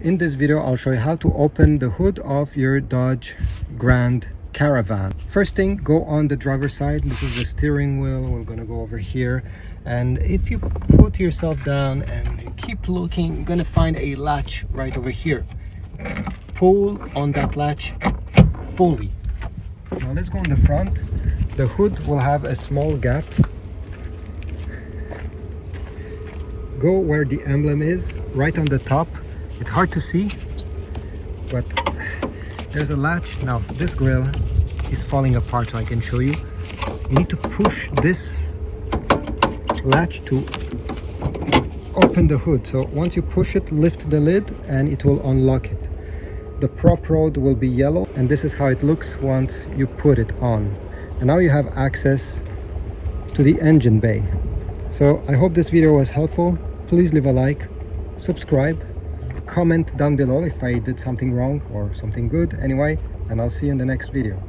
In this video, I'll show you how to open the hood of your Dodge Grand Caravan. First thing, go on the driver's side. This is the steering wheel. We're gonna go over here. And if you put yourself down and you keep looking, you're gonna find a latch right over here. Pull on that latch fully. Now let's go on the front. The hood will have a small gap. Go where the emblem is, right on the top. It's hard to see, but there's a latch. Now this grill is falling apart, so I can show you. You need to push this latch to open the hood. So once you push it, lift the lid and it will unlock it. The prop rod will be yellow, and this is how it looks once you put it on. And now you have access to the engine bay. So I hope this video was helpful. Please leave a like, subscribe, comment down below if I did something wrong or something good. Anyway, and I'll see you in the next video.